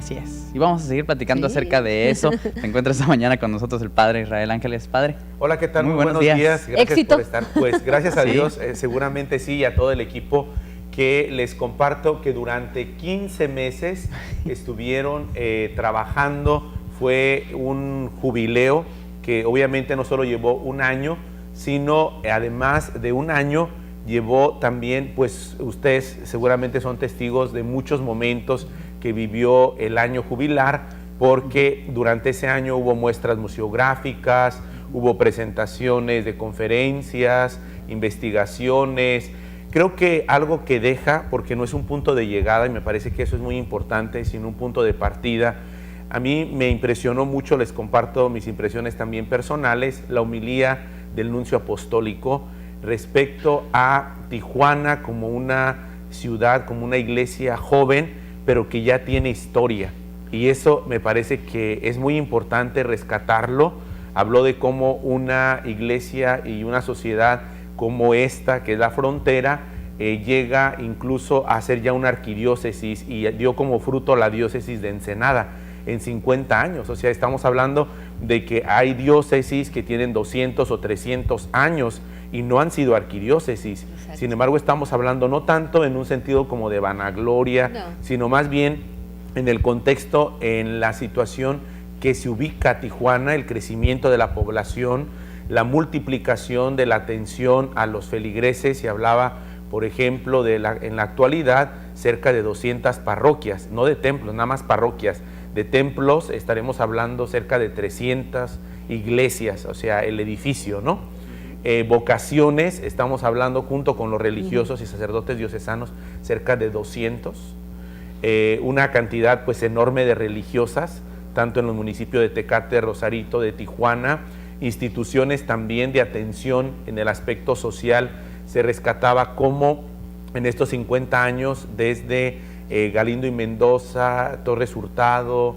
Así es. Y vamos a seguir platicando Sí. acerca de eso. Se encuentra esta mañana con nosotros el padre Israel Ángeles. Padre. Hola, ¿qué tal? Muy Muy buenos buenos días. días. Gracias Éxito. por estar. Pues gracias a Sí. Dios, seguramente sí, y a todo el equipo, que les comparto que durante 15 meses estuvieron trabajando. Fue un jubileo que obviamente no solo llevó un año, sino además de un año, llevó también, pues ustedes seguramente son testigos de muchos momentos que vivió el año jubilar, porque durante ese año hubo muestras museográficas, hubo presentaciones de conferencias, investigaciones. Creo que algo que deja, porque no es un punto de llegada, y me parece que eso es muy importante, sino un punto de partida. A mí me impresionó mucho, les comparto mis impresiones también personales, la homilía del nuncio apostólico respecto a Tijuana como una ciudad, como una iglesia joven, pero que ya tiene historia. Y eso me parece que es muy importante rescatarlo. Habló de cómo una iglesia y una sociedad como esta, que es la Frontera, llega incluso a ser ya una arquidiócesis, y dio como fruto la diócesis de Ensenada en 50 años. O sea, estamos hablando de que hay diócesis que tienen 200 o 300 años y no han sido arquidiócesis. Exacto. Sin embargo, estamos hablando no tanto en un sentido como de vanagloria, No. sino más bien en el contexto, en la situación que se ubica Tijuana, el crecimiento de la población, la multiplicación de la atención a los feligreses. Se hablaba, por ejemplo, en la actualidad, cerca de 200 parroquias, no de templos, nada más parroquias. De templos estaremos hablando cerca de 300 iglesias, o sea, el edificio, ¿no? Vocaciones, estamos hablando junto con los religiosos y sacerdotes diocesanos, cerca de 200. Una cantidad pues enorme de religiosas, tanto en los municipios de Tecate, Rosarito, de Tijuana. Instituciones también de atención en el aspecto social. Se rescataba cómo en estos 50 años, desde Galindo y Mendoza, Torres Hurtado,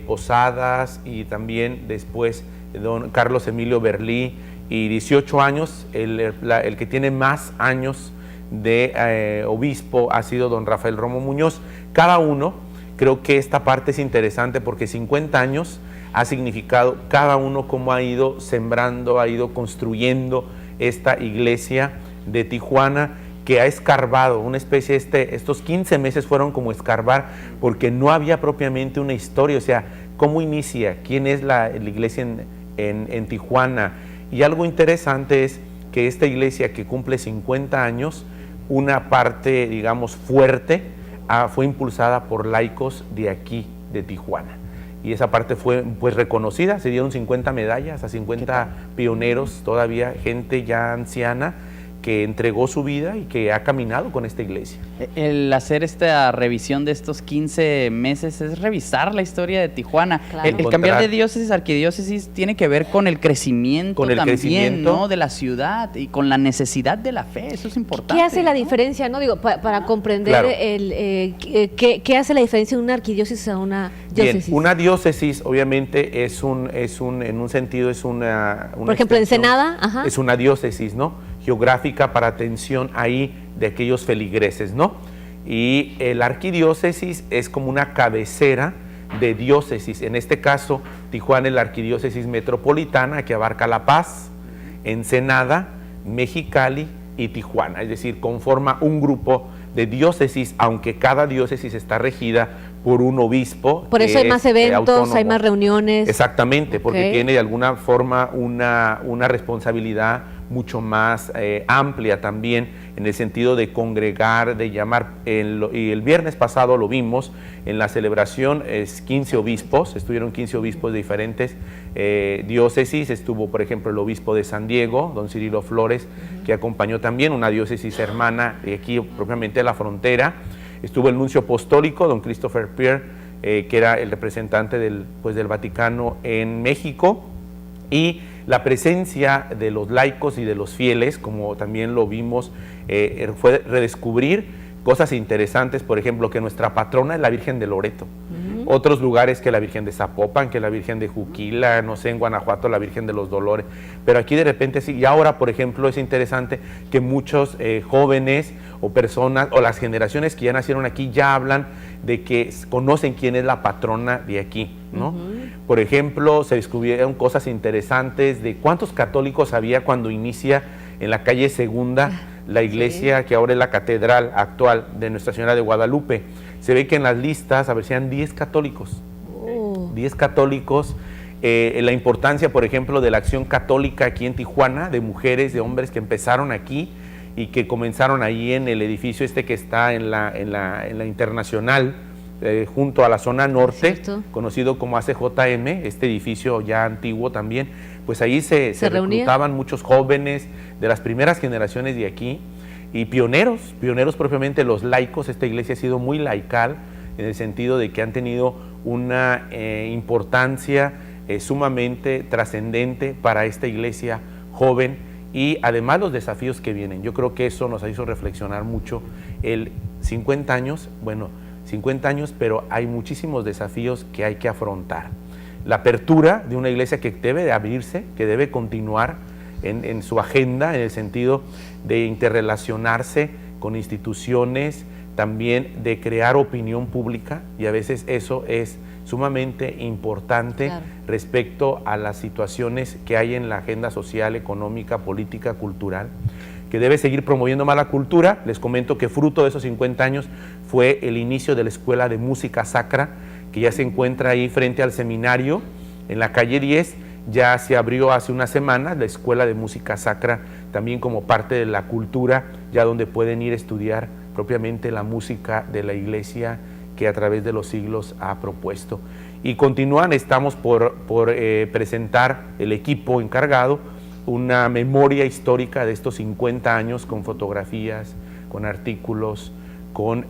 Posadas, y también después don Carlos Emilio Berlí, y 18 años, el que tiene más años de obispo ha sido don Rafael Romo Muñoz. Cada uno, creo que esta parte es interesante porque 50 años ha significado cada uno cómo ha ido sembrando, ha ido construyendo esta iglesia de Tijuana, que ha escarbado una especie, estos 15 meses fueron como escarbar, porque no había propiamente una historia. O sea, ¿cómo inicia? ¿Quién es la iglesia en Tijuana? Y algo interesante es que esta iglesia, que cumple 50 años, una parte, digamos, fuerte, fue impulsada por laicos de aquí, de Tijuana. Y esa parte fue pues reconocida, se dieron 50 medallas a 50 pioneros, todavía gente ya anciana, que entregó su vida y que ha caminado con esta iglesia. El hacer esta revisión de estos 15 meses es revisar la historia de Tijuana. Claro. El cambiar de diócesis a arquidiócesis tiene que ver con el crecimiento también, ¿no? De la ciudad y con la necesidad de la fe. Eso es importante. ¿Qué hace la ¿no? diferencia, no? Digo, para comprender Claro. ¿qué hace la diferencia de una arquidiócesis a una diócesis? Bien, una diócesis obviamente en un sentido es una Por ejemplo, extensión, Ensenada, ajá. es una diócesis, ¿no? Geográfica para atención ahí de aquellos feligreses, ¿no? Y la arquidiócesis es como una cabecera de diócesis. En este caso, Tijuana es la arquidiócesis metropolitana, que abarca La Paz, Ensenada, Mexicali y Tijuana. Es decir, conforma un grupo de diócesis, aunque cada diócesis está regida por un obispo. Por eso hay más eventos, autónomo. hay más reuniones. Exactamente, porque Ok. tiene de alguna forma una responsabilidad mucho más amplia también, en el sentido de congregar, de llamar. Y el viernes pasado lo vimos en la celebración, 15 obispos, estuvieron 15 obispos de diferentes diócesis. Estuvo, por ejemplo, el obispo de San Diego, don Cirilo Flores, que acompañó también una diócesis hermana de aquí, propiamente de la Frontera. Estuvo el nuncio apostólico, don Christopher Pierre, que era el representante del Vaticano en México, y la presencia de los laicos y de los fieles, como también lo vimos, fue redescubrir cosas interesantes. Por ejemplo, que nuestra patrona es la Virgen de Loreto. otros lugares que la Virgen de Zapopan, que la Virgen de Juquila, no sé, en Guanajuato la Virgen de los Dolores, pero aquí de repente sí. Y ahora, por ejemplo, es interesante que muchos jóvenes o personas, o las generaciones que ya nacieron aquí, ya hablan de que conocen quién es la patrona de aquí, ¿no? Por ejemplo, se descubrieron cosas interesantes de cuántos católicos había cuando inicia en la calle Segunda la iglesia que ahora es la catedral actual de Nuestra Señora de Guadalupe. Se ve que en las listas aparecían 10 católicos. 10 católicos. La importancia, por ejemplo, de la acción católica aquí en Tijuana, de mujeres, de hombres que empezaron aquí y que comenzaron ahí en el edificio que está en la Internacional, junto a la zona norte, conocido como ACJM, este edificio ya antiguo también. Pues ahí se reclutaban muchos jóvenes de las primeras generaciones de aquí y pioneros propiamente los laicos. Esta iglesia ha sido muy laical en el sentido de que han tenido una importancia sumamente trascendente para esta iglesia joven y además los desafíos que vienen. Yo creo que eso nos hizo reflexionar mucho. El 50 años, pero hay muchísimos desafíos que hay que afrontar. La apertura de una iglesia que debe de abrirse, que debe continuar en su agenda, en el sentido de interrelacionarse con instituciones, también de crear opinión pública, y a veces eso es sumamente importante respecto a las situaciones que hay en la agenda social, económica, política, cultural, que debe seguir promoviendo más la cultura. Les comento que fruto de esos 50 años fue el inicio de la Escuela de Música Sacra, que ya se encuentra ahí frente al seminario, en la calle 10, ya se abrió hace unas semanas la Escuela de Música Sacra, también como parte de la cultura, ya donde pueden ir a estudiar propiamente la música de la iglesia que a través de los siglos ha propuesto. Y continúan, estamos por presentar el equipo encargado, una memoria histórica de estos 50 años con fotografías, con artículos, con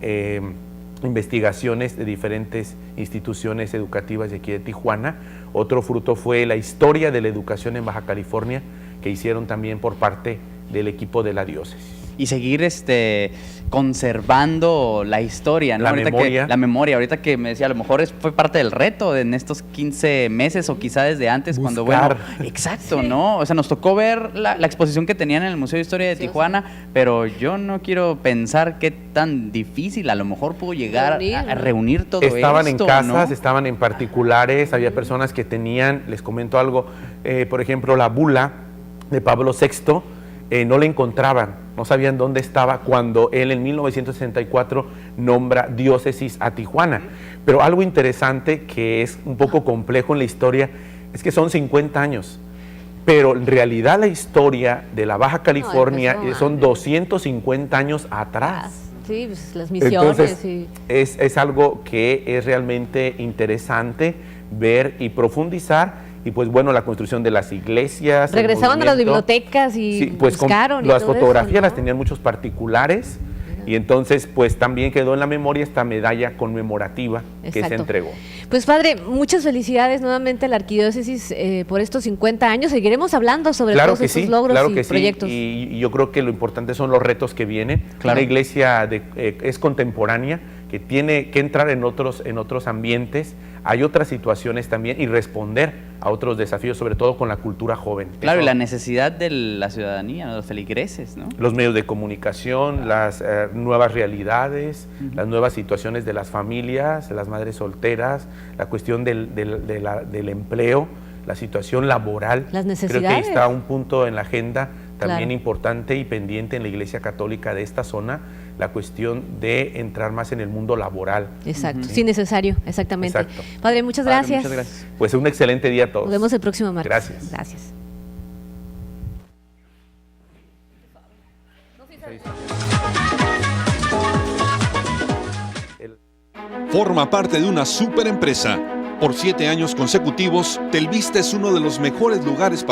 investigaciones de diferentes instituciones educativas de aquí de Tijuana. Otro fruto fue la historia de la educación en Baja California, que hicieron también por parte del equipo de la diócesis. Y seguir conservando la historia, ¿no? La memoria, ahorita que me decía, a lo mejor fue parte del reto en estos 15 meses o quizá desde antes, cuando, exacto, ¿no? O sea, nos tocó ver la exposición que tenían en el Museo de Historia de Tijuana, pero yo no quiero pensar qué tan difícil a lo mejor pudo llegar a reunir todo esto. Estaban en casas, ¿no? Estaban en particulares, había personas que tenían, les comento algo, por ejemplo, la bula de Pablo VI, no la encontraban, no sabían dónde estaba cuando él en 1964 nombra diócesis a Tijuana. Pero algo interesante que es un poco complejo en la historia es que son 50 años, pero en realidad la historia de la Baja California son 250 años atrás. Sí, pues las misiones. Entonces, es algo que es realmente interesante ver y profundizar. Y pues bueno, la construcción de las iglesias. Regresaban a las bibliotecas y pues buscaron. Las fotografías eso, ¿no? Las tenían muchos particulares. Y entonces pues también quedó en la memoria esta medalla conmemorativa que se entregó. Pues padre, muchas felicidades nuevamente a la arquidiócesis por estos 50 años. Seguiremos hablando sobre todos estos logros y proyectos. Y yo creo que lo importante son los retos que vienen. Una iglesia es contemporánea, que tiene que entrar en otros ambientes. Hay otras situaciones también y responder a otros desafíos, sobre todo con la cultura joven. Claro, y la necesidad de la ciudadanía, los feligreses, ¿no? Los medios de comunicación, las nuevas realidades, las nuevas situaciones de las familias, de las madres solteras, la cuestión del empleo, la situación laboral. Las necesidades. Creo que está un punto en la agenda también importante y pendiente en la Iglesia Católica de esta zona, la cuestión de entrar más en el mundo laboral. Exacto, sí, necesario, exactamente. Exacto. Padre, muchas gracias. Muchas gracias. Pues un excelente día a todos. Nos vemos el próximo martes. Gracias. Gracias. Forma parte de una superempresa. Por 7 años consecutivos, Telvista es uno de los mejores lugares para